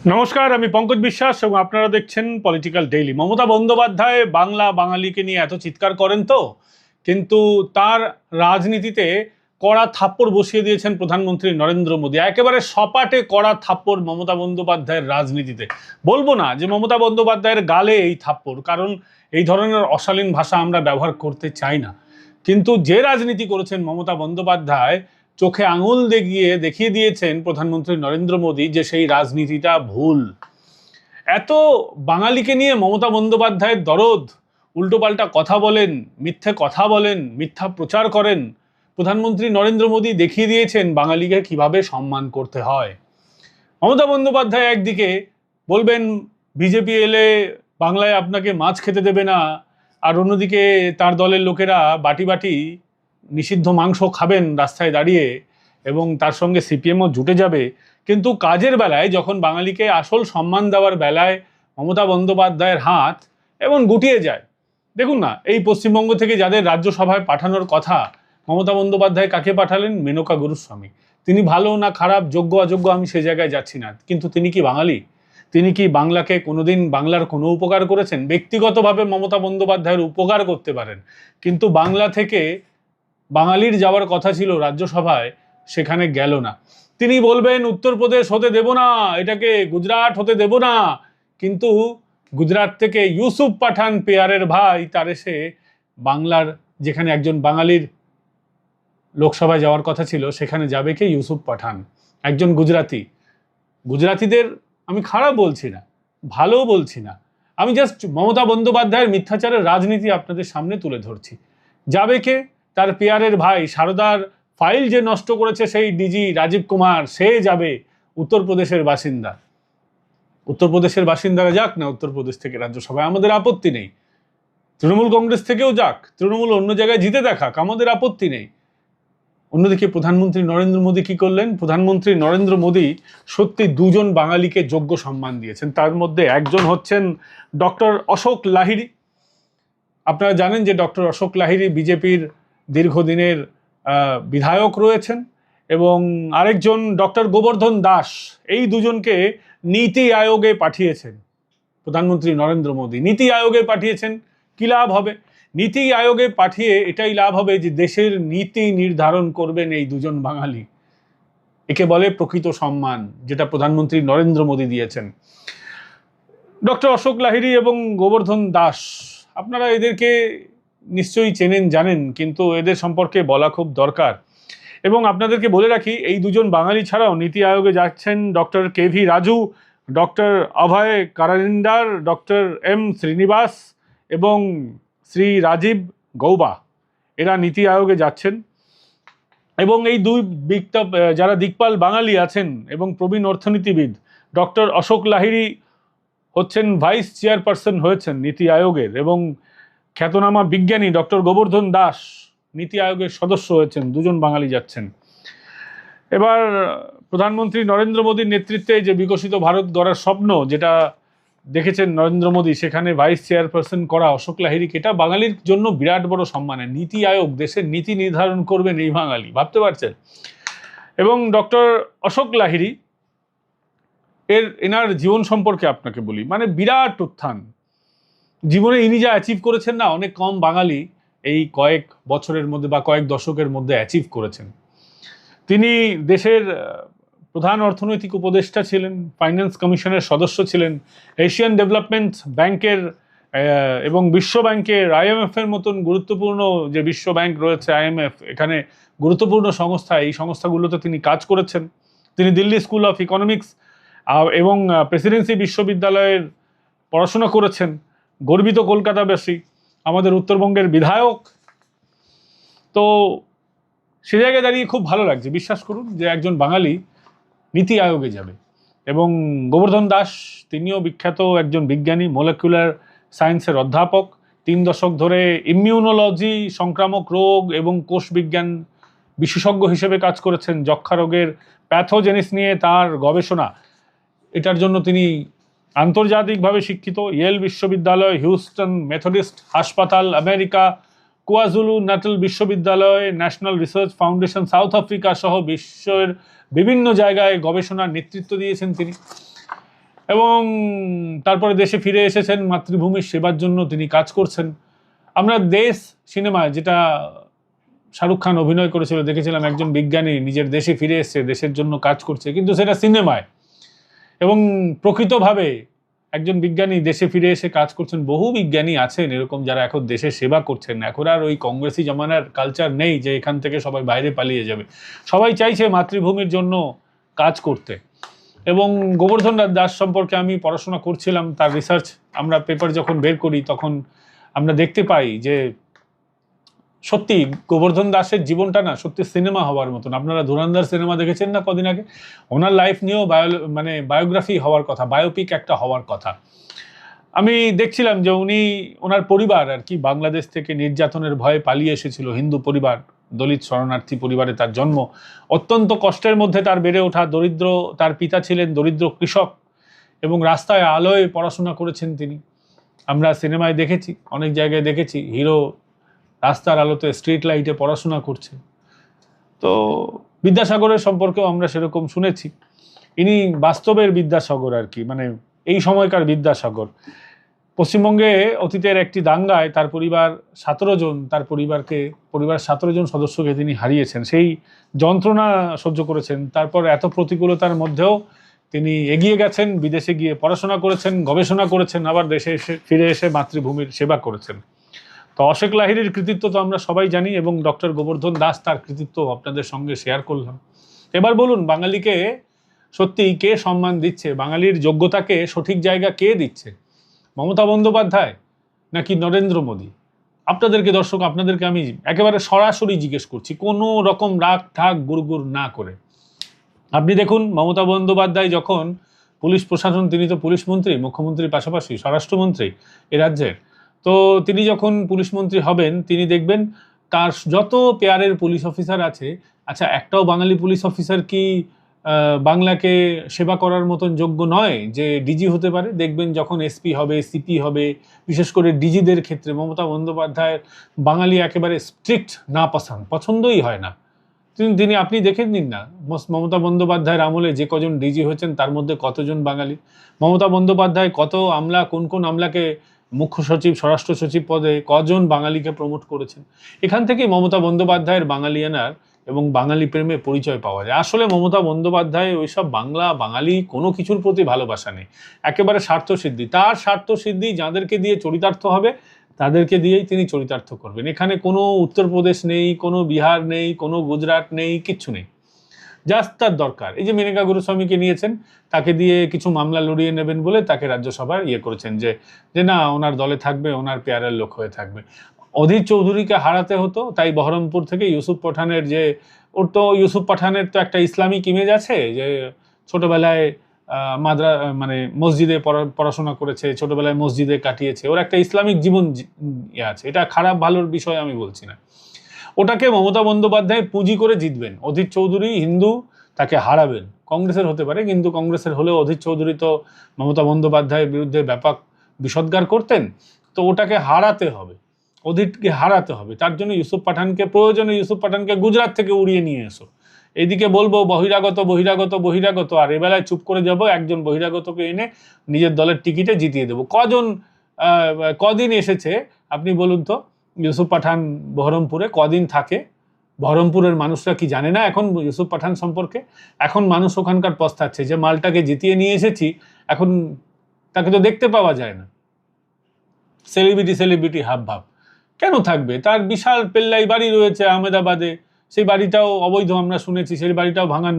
নমস্কার, আমি পঙ্কজ বিশ্বাস এবং আপনারা দেখছেন পলিটিক্যাল ডেইলি। মমতা বন্দ্যোপাধ্যায় বাংলা বাঙালিকে নিয়ে এত চিৎকার করেন তো, কিন্তু তার রাজনীতিতে কড়া থাপ্পড় বসিয়ে দিয়েছেন প্রধানমন্ত্রী নরেন্দ্র মোদী। একেবারে সপাটে কড়া থাপ্পড় মমতা বন্দ্যোপাধ্যায়ের রাজনীতিতে। বলবো না যে মমতা বন্দ্যোপাধ্যায়ের গালে এই থাপ্পড়, কারণ এই ধরনের অশালীন ভাষা আমরা ব্যবহার করতে চাই না, কিন্তু যে রাজনীতি করেছেন মমতা বন্দ্যোপাধ্যায়, চোখে আঙুল দেখিয়ে দিয়েছেন প্রধানমন্ত্রী নরেন্দ্র মোদী যে সেই রাজনীতিটা ভুল। এত বাঙালিকে নিয়ে মমতা বন্দ্যোপাধ্যায়ের দরদ, উল্টোপাল্টা কথা বলেন, মিথ্যে কথা বলেন, মিথ্যা প্রচার করেন। প্রধানমন্ত্রী নরেন্দ্র মোদী দেখিয়ে দিয়েছেন বাঙালিকে কিভাবে সম্মান করতে হয়। মমতা বন্দ্যোপাধ্যায় একদিকে বলবেন বিজেপি এলে বাংলায় আপনাকে মাছ খেতে দেবে না, আর অন্যদিকে তার দলের লোকেরা বাটি বাটি নিষিদ্ধ মাংস খাবেন রাস্তায় দাঁড়িয়ে, এবং তার সঙ্গে সিপিএমও জুটে যাবে। কিন্তু কাজের বেলায়, যখন বাঙালিকে আসল সম্মান দেওয়ার বেলায় মমতা বন্দ্যোপাধ্যায়ের হাত এমন গুটিয়ে যায়। দেখুন না, এই পশ্চিমবঙ্গ থেকে যাদের রাজ্যসভায় পাঠানোর কথা, মমতা বন্দ্যোপাধ্যায় কাকে পাঠালেন? মেনকা গুরুস্বামী। তিনি ভালো না খারাপ, যোগ্য অযোগ্য, আমি সে জায়গায় যাচ্ছি না, কিন্তু তিনি কি বাঙালি? তিনি কি বাংলাকে কোনোদিন, বাংলার কোনো উপকার করেছেন? ব্যক্তিগতভাবে মমতা বন্দ্যোপাধ্যায়ের উপকার করতে পারেন, কিন্তু বাংলা থেকে বাঙালির যাওয়ার কথা ছিল রাজ্যসভায়, সেখানে গেল না। তিনি বলবেন উত্তরপ্রদেশ হতে দেব না, এটাকে গুজরাট হতে দেব না, কিন্তু গুজরাট থেকে ইউসুফ পাঠান পেয়ারের ভাই, তার এসে বাংলার, যেখানে একজন বাঙালির লোকসভায় যাওয়ার কথা ছিল, সেখানে যাবে কে? ইউসুফ পাঠান, একজন গুজরাতি। গুজরাতিদের আমি খারাপ বলছি না, ভালোও বলছি না, আমি জাস্ট মমতা বন্দ্যোপাধ্যায়ের মিথ্যাচারের রাজনীতি আপনাদের সামনে তুলে ধরছি। যাবে কে? তার পেয়ারের ভাই, সারদার ফাইল যে নষ্ট করেছে সেই ডিজি রাজীব কুমার, সে যাবে। উত্তরপ্রদেশের বাসিন্দা, উত্তরপ্রদেশের বাসিন্দারা যাক না উত্তরপ্রদেশ থেকে রাজ্যসভায়, আমাদের আপত্তি নেই। তৃণমূল কংগ্রেস থেকেও যাক, তৃণমূল অন্য জায়গায় জিতে দেখাক, আমাদের আপত্তি নেই। অন্যদিকে প্রধানমন্ত্রী নরেন্দ্র মোদী কি করলেন? প্রধানমন্ত্রী নরেন্দ্র মোদী সত্যি দুজন বাঙালিকে যোগ্য সম্মান দিয়েছেন। তার মধ্যে একজন হচ্ছেন ডক্টর অশোক লাহিড়ী। আপনারা জানেন যে ডক্টর অশোক লাহিড়ী বিজেপির দীর্ঘদিনের বিধায়ক রয়েছেন, এবং আরেকজন ডক্টর গোবর্ধন দাস। এই দুজনকে নীতি আয়োগে পাঠিয়েছেন প্রধানমন্ত্রী নরেন্দ্র মোদী। নীতি আয়োগে পাঠিয়েছেন, কি লাভ হবে? নীতি আয়োগে পাঠিয়ে এটাই লাভ হবে যে দেশের নীতি নির্ধারণ করবেন এই দুজন বাঙালি। একে বলে প্রকৃত সম্মান, যেটা প্রধানমন্ত্রী নরেন্দ্র মোদী দিয়েছেন। ডক্টর অশোক লাহিড়ী এবং গোবর্ধন দাস, আপনারা এদেরকে নিশ্চয়ই চেনেন, জানেন, কিন্তু এদের সম্পর্কে বলা খুব দরকার। এবং আপনাদেরকে বলে রাখি, এই দুজন বাঙালি ছাড়াও নীতি আয়োগে যাচ্ছেন ডক্টর কেভি রাজু, ডক্টর অভয় কারানিন্দার, ডক্টর এম শ্রীনিবাস এবং শ্রী রাজীব গৌবা। এরা নীতি আয়োগে যাচ্ছেন। এবং এই দুই যারা দিকপাল বাঙালি আছেন এবং প্রবীণ অর্থনীতিবিদ, ডক্টর অশোক লাহিড়ী হচ্ছেন ভাইস চেয়ারপারসন হয়েছেন নীতি আয়োগের, এবং খ্যাতনামা বিজ্ঞানী ডক্টর গোবর্ধন দাস নীতি আয়োগের সদস্য হয়েছেন। দুজন বাঙালি যাচ্ছেন। এবার প্রধানমন্ত্রী নরেন্দ্র মোদীর নেতৃত্বে যে বিকশিত ভারত গড়ার স্বপ্ন যেটা দেখেছেন নরেন্দ্র মোদী, সেখানে ভাইস চেয়ারপারসন করা অশোক লাহিড়ীকে, এটা বাঙালির জন্য বিরাট বড় সম্মানের। নীতি আয়োগ, দেশের নীতি নির্ধারণ করবেন এই বাঙালি, ভাবতে পারছেন? এবং ডক্টর অশোক লাহিড়ী এনার জীবন সম্পর্কে আপনাকে বলি, মানে বিরাট উত্থান। জীবনে ইনি যা অ্যাচিভ করেছেন না, অনেক কম বাঙালি এই কয়েক বছরের মধ্যে বা কয়েক দশকের মধ্যে অ্যাচিভ করেছেন। তিনি দেশের প্রধান অর্থনৈতিক উপদেষ্টা ছিলেন, ফাইন্যান্স কমিশনের সদস্য ছিলেন, এশিয়ান ডেভেলপমেন্ট ব্যাংকের এবং বিশ্ব ব্যাংকের, IMF এর মতন গুরুত্বপূর্ণ যে বিশ্ব ব্যাংক রয়েছে, IMF, এখানে গুরুত্বপূর্ণ সংস্থা, এই সংস্থাগুলোতে তিনি কাজ করেছেন। তিনি দিল্লি স্কুল অফ ইকোনমিক্স এবং প্রেসিডেন্সি বিশ্ববিদ্যালয়ের পড়াশোনা করেছেন। গর্বিত কলকাতাবাসী, আমাদের উত্তরবঙ্গের বিধায়ক। তো সে জায়গায় দাঁড়িয়ে খুব ভালো লাগছে, বিশ্বাস করুন, যে একজন বাঙালি নীতি আয়োগে যাবে। এবং গোবর্ধন দাস, তিনিও বিখ্যাত একজন বিজ্ঞানী, মলিকুলার সায়েন্সের অধ্যাপক। 3 দশক ধরে ইমিউনোলজি, সংক্রামক রোগ এবং কোষ বিজ্ঞান বিশেষজ্ঞ হিসেবে কাজ করেছেন। যক্ষা রোগের প্যাথোজেনিস নিয়ে তার গবেষণা, এটার জন্য তিনি আন্তর্জাতিকভাবে শিক্ষিত। ইয়েল বিশ্ববিদ্যালয়, হিউস্টন মেথডিস্ট হাসপাতাল আমেরিকা, কোয়াজুলু নাটাল বিশ্ববিদ্যালয়, national research foundation south Africa সহ বিশ্বের বিভিন্ন জায়গায় গবেষণার নেতৃত্ব দিয়েছেন তিনি। এবং তারপরে দেশে ফিরে এসেছেন, মাতৃভূমির সেবার জন্য তিনি কাজ করছেন। আমরা দেশ সিনেমায় যেটা শাহরুখ খান অভিনয় করেছিল দেখেছিলাম, একজন বিজ্ঞানী নিজের দেশে ফিরে এসেছে, দেশের জন্য কাজ করছে, কিন্তু সেটা সিনেমায়। এবং প্রকৃতভাবে একজন বিজ্ঞানী দেশে ফিরে এসে কাজ করছেন, বহু বিজ্ঞানী আছেন এরকম যারা এখন দেশের সেবা করছেন। এখন আর ওই কংগ্রেসি জমানার কালচার নেই যে এখান থেকে সবাই বাইরে পালিয়ে যাবে, সবাই চাইছে মাতৃভূমির জন্য কাজ করতে। এবং গোবর্ধন দাস সম্পর্কে আমি পড়াশোনা করছিলাম, তার রিসার্চ আমরা পেপার যখন বের করি তখন আমরা দেখতে পাই যে সত্যি গোবর্ধন দাসের জীবনটা না সত্যি সিনেমা হওয়ার মতন। আপনারা ধুরন্ধর সিনেমা দেখেছেন না কদিন আগে, ওনার লাইফ নিয়েও বায়োগ্রাফি হওয়ার কথা, বায়োপিক একটা হওয়ার কথা। আমি দেখছিলাম যে ওনার পরিবার আর কি বাংলাদেশ থেকে নির্যাতনের ভয়ে পালিয়ে এসেছিল, হিন্দু পরিবার, দলিত শরণার্থী পরিবারে তার জন্ম, অত্যন্ত কষ্টের মধ্যে তার বেড়ে ওঠা, দরিদ্র, তার পিতা ছিলেন দরিদ্র কৃষক এবং রাস্তায় আলোয় পড়াশোনা করেছেন তিনি। আমরা সিনেমায় দেখেছি, অনেক জায়গায় দেখেছি হিরো রাস্তার আলোতে স্ট্রিট লাইটে পড়াশোনা করছে। তো বিদ্যাসাগরের সম্পর্কেও আমরা সেরকম শুনেছি, ইনি বাস্তবের বিদ্যাসাগর আর কি, মানে এই সময়কার বিদ্যাসাগর। পশ্চিমবঙ্গে অতীতের একটি দাঙ্গায় তার পরিবার 17 জন, তার পরিবার 17 জন সদস্যকে তিনি হারিয়েছেন, সেই যন্ত্রণা সহ্য করেছেন। তারপর এত প্রতিকূলতার মধ্যেও তিনি এগিয়ে গেছেন, বিদেশে গিয়ে পড়াশোনা করেছেন, গবেষণা করেছেন, আবার দেশে ফিরে এসে মাতৃভূমির সেবা করেছেন। তো অশেখ লাহিড়ীর কৃতিত্ব তো আমরা সবাই জানি, এবং ডক্টর গোবর্ধন দাস তার কৃতিত্ব আপনাদের সঙ্গে শেয়ার করলাম। এবার বলুন, বাঙালিকে সত্যি কে সম্মান দিচ্ছে, বাঙালির যোগ্যতাকে সঠিক জায়গা কে দিচ্ছে? মমতা বন্দ্যোপাধ্যায় নাকি নরেন্দ্র মোদী? আপনাদেরকে আমি একেবারে সরাসরি জিজ্ঞেস করছি, কোনো রকম রাগ ঠাক গুড়গুড় না করে। আপনি দেখুন, মমতা বন্দ্যোপাধ্যায় যখন পুলিশ প্রশাসন, তিনি তো পুলিশ মন্ত্রী, মুখ্যমন্ত্রীর পাশাপাশি স্বরাষ্ট্রমন্ত্রী এ রাজ্যের, তো তিনি যখন পুলিশ মন্ত্রী হবেন, তিনি দেখবেন তার যত পেয়ারের পুলিশ অফিসার আছে, আচ্ছা একটাও বাঙালি পুলিশ অফিসার কি বাংলাকে সেবা করার মতন যোগ্য নয় যে ডিজি হতে পারে? দেখবেন যখন এসপি হবে, সিপি হবে, বিশেষ করে ডিজিদের ক্ষেত্রে মমতা বন্দ্যোপাধ্যায়ের বাঙালি একেবারে স্ট্রিক্ট না পছন্দই হয় না। আপনি দেখে নিন না, মমতা বন্দ্যোপাধ্যায়ের আমলে যে কজন ডিজি হয়েছেন তার মধ্যে কতজন বাঙালি। মমতা বন্দ্যোপাধ্যায় কোন কোন আমলাকে মুখ্য সচিব, স্বরাষ্ট্র সচিব পদে কজন বাঙালিকে প্রমোট করেছেন। এখান থেকে মমতা বন্দ্যোপাধ্যায়ের বাঙালিয়ানার এবং বাঙালি প্রেমে পরিচয় পাওয়া যায়। আসলে মমতা বন্দ্যোপাধ্যায় ওইসব বাঙালি কোনো কিছুর প্রতি ভালোবাসা নেই, একেবারে স্বার্থসিদ্ধি। তার স্বার্থসিদ্ধি যাদেরকে দিয়ে চরিতার্থ হবে তাদেরকে দিয়েই তিনি চরিতার্থ করবেন। এখানে কোনো উত্তরপ্রদেশ নেই, কোনো বিহার নেই, কোনো গুজরাট নেই, কিচ্ছু নেই। জাস্ট তার দরকার, এই যে মেনকা গুরুস্বামীকে নিয়েছেন, তাকে দিয়ে কিছু মামলা লড়িয়ে নেবেন বলে তাকে রাজ্যসভার করেছেন যে না ওনার দলে থাকবে, ওনার পেয়ারের লোক হয়ে থাকবে। অধীর চৌধুরীকে হারাতে হতো, তাই বহরমপুর থেকে ইউসুফ পাঠানের ইউসুফ পাঠানের তো একটা ইসলামিক ইমেজ আছে, যে ছোটবেলায় মসজিদে পড়াশোনা করেছে, ছোটবেলায় মসজিদে কাটিয়েছে, ওর একটা ইসলামিক জীবন আছে। এটা খারাপ ভালোর বিষয় আমি বলছি না, ওটাকে মমতা বন্দ্যোপাধ্যায় পুঁজি করে জিতবেন। অধীর চৌধুরী হিন্দু, তাকে হারাবেন। কংগ্রেসের হতে পারে, কিন্তু কংগ্রেসের হলেও অধীর চৌধুরী তো মমতা বন্দ্যোপাধ্যায়ের বিরুদ্ধে ব্যাপক বিষোদ্গার করতেন, তো ওটাকে হারাতে হবে, অধীরকে হারাতে হবে। তার জন্য প্রয়োজনে ইউসুফ পাঠানকে গুজরাট থেকে উড়িয়ে নিয়ে এসো। এইদিকে বলবো বহিরাগত বহিরাগত বহিরাগত, আর এবেলায় চুপ করে যাব, একজন বহিরাগতকে এনে নিজের দলের টিকিটে জিতিয়ে দেবো। কদিন এসেছে আপনি বলুন তো, ইউসুফ পাঠান বহরমপুরে কদিন থাকে? বহরমপুরের মানুষরা কি জানে না এখন ইউসুফ পাঠান সম্পর্কে? এখন মানুষ ওখানকার পস্তাচ্ছে যে মালটাকে জিতিয়ে নিয়ে এসেছি, এখন তাকে তো দেখতে পাওয়া যায় না। সেলিব্রিটি হাবভাব কেন থাকবে? তার বিশাল পেল্লাই বাড়ি রয়েছে আহমেদাবাদে, সেই বাড়িটাও অবৈধ আমরা শুনেছি, সেই বাড়িটাও ভাঙার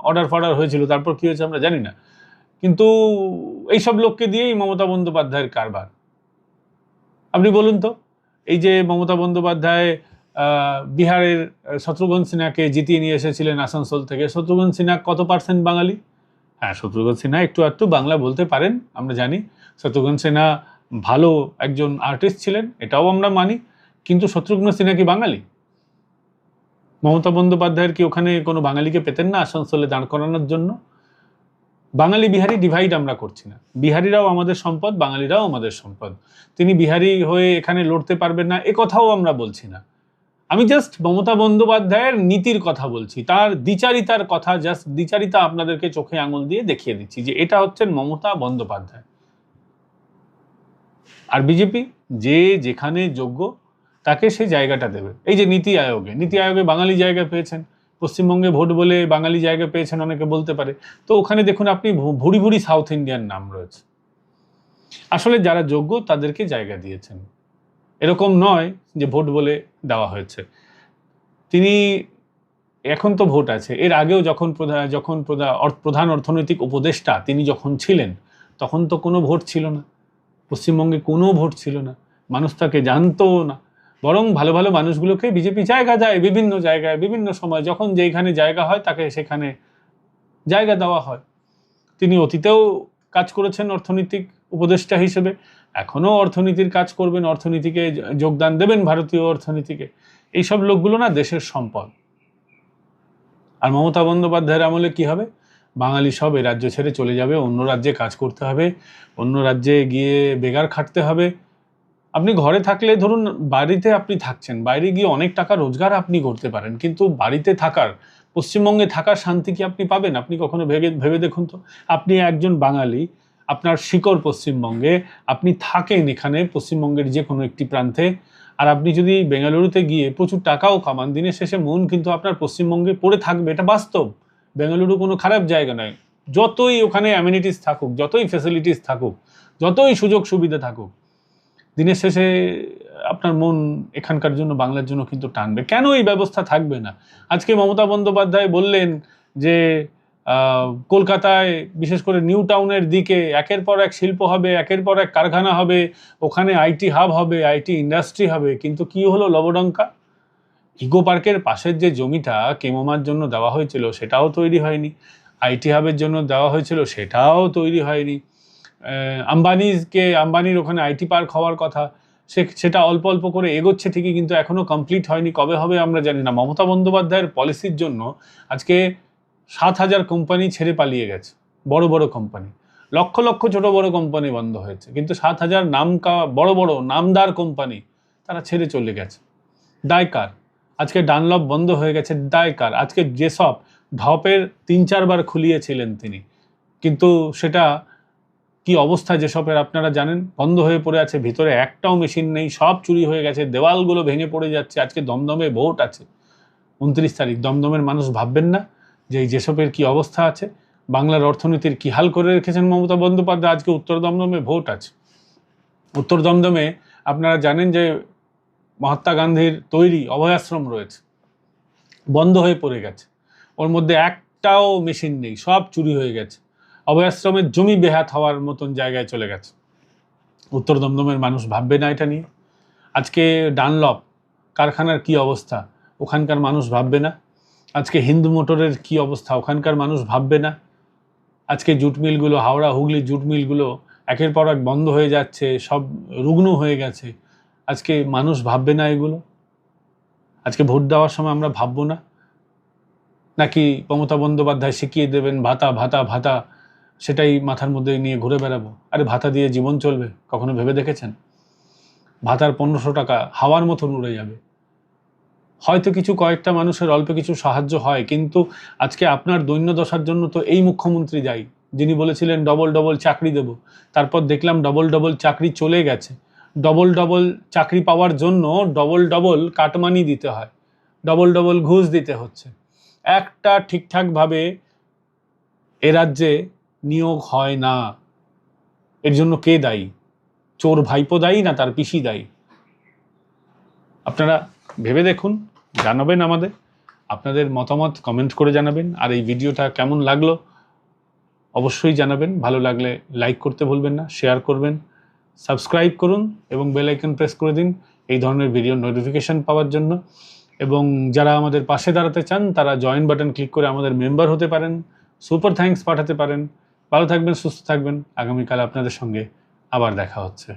অর্ডার হয়েছিল, তারপর কি হয়েছে আমরা জানি না। কিন্তু এইসব লোককে দিয়েই মমতা বন্দ্যোপাধ্যায়ের কারবার। আপনি বলুন তো, এই যে মমতা বন্দ্যোপাধ্যায় বিহারের শত্রুঘ্ন সিনহাকে জিতিয়ে নিয়ে এসেছিলেন আসানসোল থেকে, শত্রুঘ্ন সিনহা কত পার্সেন্ট বাঙালি? হ্যাঁ, শত্রুঘ্ন সিনহা একটু বাংলা বলতে পারেন, আমরা জানি। শত্রুঘ্ন সিনহা ভালো একজন আর্টিস্ট ছিলেন, এটাও আমরা মানি, কিন্তু শত্রুঘ্ন সিনহা কি বাঙালি? মমতা বন্দ্যোপাধ্যায়ের কি ওখানে কোনো বাঙালিকে পেতেন না আসানসোলে দাঁড় করানোর জন্য? বাঙালি বিহারি ডিভাইড আমরা করছি না, বিহারিরাও আমাদের সম্পদ, বাঙালিরাও আমাদের সম্পদ। তিনি বিহারি হয়ে এখানে লড়তে পারবেন না এ কথাও আমরা বলছি না, আমি জাস্ট মমতা বন্দ্যোপাধ্যায়ের নীতির কথা বলছি, তার দ্বিচারিতার কথা, জাস্ট দ্বিচারিতা আপনাদেরকে চোখে আঙুল দিয়ে দেখিয়ে দিচ্ছি যে এটা হচ্ছেন মমতা বন্দ্যোপাধ্যায়। আর বিজেপি যে যেখানে যোগ্য তাকে সেই জায়গাটা দেবে। এই যে নীতি আয়োগে বাঙালি জায়গা পেয়েছেন, পশ্চিমবঙ্গে ভোট বলে বাঙালি জায়গা পেয়েছেন অনেকে বলতে পারে, তো ওখানে দেখুন আপনি ভুরি ভুরি সাউথ ইন্ডিয়ান নাম রয়েছে। আসলে যারা যোগ্য তাদেরকে জায়গা দিয়েছেন, এরকম নয় যে ভোট বলে দেওয়া হয়েছে। তিনি এখন তো ভোট আছে, এর আগেও যখন প্রধান অর্থনৈতিক উপদেষ্টা তিনি যখন ছিলেন তখন তো কোনো ভোট ছিল না, পশ্চিমবঙ্গে কোনো ভোট ছিল না, মানুষ তাকে জানতো না। বরং ভালো ভালো মানুষগুলোকে বিজেপি জায়গা দেয় বিভিন্ন জায়গায় বিভিন্ন সময়, যখন যেখানে জায়গা হয় তাকে সেখানে জায়গা দেওয়া হয়। তিনি অতীতেও কাজ করেছেন অর্থনৈতিক উপদেষ্টা হিসেবে, এখনও অর্থনীতির কাজ করবেন, অর্থনীতিকে যোগদান দেবেন ভারতীয় অর্থনীতিকে। এইসব লোকগুলো না দেশের সম্পদ। আর মমতা বন্দ্যোপাধ্যায়ের আমলে কি হবে? বাঙালি সব এ রাজ্য ছেড়ে চলে যাবে, অন্য রাজ্যে কাজ করতে হবে, অন্য রাজ্যে গিয়ে বেগার খাটতে হবে। আপনি ঘরে থাকলে ধরুন বাড়িতে আপনি থাকছেন, বাইরে গিয়ে অনেক টাকা রোজগার আপনি করতে পারেন, কিন্তু বাড়িতে থাকার, পশ্চিমবঙ্গে থাকার শান্তি কি আপনি পাবেন? আপনি কখনো ভেবে দেখুন তো। আপনি একজন বাঙালি, আপনার শিকড় পশ্চিমবঙ্গে, আপনি থাকেন এখানে পশ্চিমবঙ্গের যে কোনো একটি প্রান্তে, আর আপনি যদি বেঙ্গালুরুতে গিয়ে প্রচুর টাকাও কামান, দিনের শেষে মন কিন্তু আপনার পশ্চিমবঙ্গে পড়ে থাকবে, এটা বাস্তব। বেঙ্গালুরু কোনো খারাপ জায়গা নয়, যতই ওখানে অ্যামিনিটিস থাকুক, যতই ফ্যাসিলিটিস থাকুক, যতই সুযোগ সুবিধা থাকুক, দিনের শেষে আপনার মন এখানকার জন্য, বাংলার জন্য কিন্তু টানবে। কেন এই ব্যবস্থা থাকবে না? আজকে মমতা বন্দ্যোপাধ্যায় বললেন যে কলকাতায় বিশেষ করে নিউ টাউনের দিকে একের পর এক শিল্প হবে, একের পর এক কারখানা হবে, ওখানে আইটি হাব হবে, আইটি ইন্ডাস্ট্রি হবে। কিন্তু কি হলো লবডঙ্কা? ইকো পার্কের পাশের যে জমিটা কেমোমার জন্য দেওয়া হয়েছিল সেটাও তৈরি হয়নি, আইটি হাবের জন্য দেওয়া হয়েছিল সেটাও তৈরি হয়নি, আম্বানির ওখানে আইটি পার্ক হওয়ার কথা, সেটা অল্প অল্প করে এগোচ্ছে ঠিকই, কিন্তু এখনও কমপ্লিট হয়নি। কবে হবে আমরা জানি না। মমতা বন্দ্যোপাধ্যায়ের পলিসির জন্য আজকে 7,000 কোম্পানি ছেড়ে পালিয়ে গেছে, বড় বড় কোম্পানি, লক্ষ লক্ষ ছোট বড় কোম্পানি বন্ধ হয়েছে, কিন্তু 7,000 বড় বড় নামদার কোম্পানি তারা ছেড়ে চলে গেছে। দায় কার? আজকে ডানলপ বন্ধ হয়ে গেছে, দায় কার? আজকে যেসব ঢপের 3-4 বার খুলিয়েছিলেন তিনি, কিন্তু সেটা কি অবস্থা যেসবের আপনারা জানেন, বন্ধ হয়ে পড়ে আছে, ভিতরে একটাও মেশিন নেই, সব চুরি হয়ে গেছে, দেওয়ালগুলো ভেঙে পড়ে যাচ্ছে। আজকে দমদমে ভোট আছে 29 তারিখ, দমদমের মানুষ ভাববেন না যে এই যেসবের কি অবস্থা আছে, বাংলার অর্থনীতির কি হাল করে রেখেছেন মমতা বন্দ্যোপাধ্যায়। আজকে উত্তর দমদমে ভোট আছে, উত্তর দমদমে আপনারা জানেন যে মহাত্মা গান্ধীর তৈরি অভয়াশ্রম রয়েছে, বন্ধ হয়ে পড়ে গেছে, ওর মধ্যে একটাও মেশিন নেই, সব চুরি হয়ে গেছে, অভয়াশ্রমের জমি বেহাত হওয়ার মতন জায়গায় চলে গেছে। উত্তর দমদমের মানুষ ভাববে না এটা নিয়ে? আজকে ডানলপ কারখানার কি অবস্থা, ওখানকার মানুষ ভাববে না? আজকে হিন্দু মোটরের কি অবস্থা, ওখানকার মানুষ ভাববে না? আজকে জুট মিলগুলো, হাওড়া হুগলি জুট মিলগুলো একের পর এক বন্ধ হয়ে যাচ্ছে, সব রুগ্ন হয়ে গেছে, আজকে মানুষ ভাববে না এগুলো? আজকে ভোট দেওয়ার সময় আমরা ভাববো না? নাকি মমতা বন্দ্যোপাধ্যায় শিখিয়ে দেবেন ভাতা ভাতা ভাতা, সেটাই মাথার মধ্যে নিয়ে ঘুরে বেড়াবো? আরে ভাতা দিয়ে জীবন চলবে? কখনো ভেবে দেখেছেন? ভাতার 1500 টাকা হাওয়ার মতন উড়ে যাবে। হয়তো কয়েকটা মানুষের অল্প কিছু সাহায্য হয়, কিন্তু আজকে আপনার দৈন্যদশার জন্য তো এই মুখ্যমন্ত্রী দায়ী, যিনি বলেছিলেন ডবল ডবল চাকরি দেব। তারপর দেখলাম ডবল ডবল চাকরি চলে গেছে। ডবল ডবল চাকরি পাওয়ার জন্য ডবল ডবল কাটমানি দিতে হয়, ডবল ডবল ঘুষ দিতে হচ্ছে। একটা ঠিকঠাকভাবে এ রাজ্যে নিয়োগ হয় না। এর জন্য কে দায়ী? চোর ভাইপো দায়ী না তার পিসি দায়ী? আপনারা ভেবে দেখুন, জানাবেন আমাদের, আপনাদের মতামত কমেন্ট করে জানাবেন। আর এই ভিডিওটা কেমন লাগলো অবশ্যই জানাবেন। ভালো লাগলে লাইক করতে ভুলবেন না, শেয়ার করবেন, সাবস্ক্রাইব করুন এবং বেল আইকন প্রেস করে দিন এই ধরনের ভিডিও নোটিফিকেশন পাওয়ার জন্য। এবং যারা আমাদের পাশে দাঁড়াতে চান তারা জয়েন বাটন ক্লিক করে আমাদের মেম্বার হতে পারেন, সুপার থ্যাঙ্কস পাঠাতে পারেন। ভালো থাকবেন, সুস্থ থাকবেন। আগামীকাল আপনাদের সঙ্গে আবার দেখা হচ্ছে।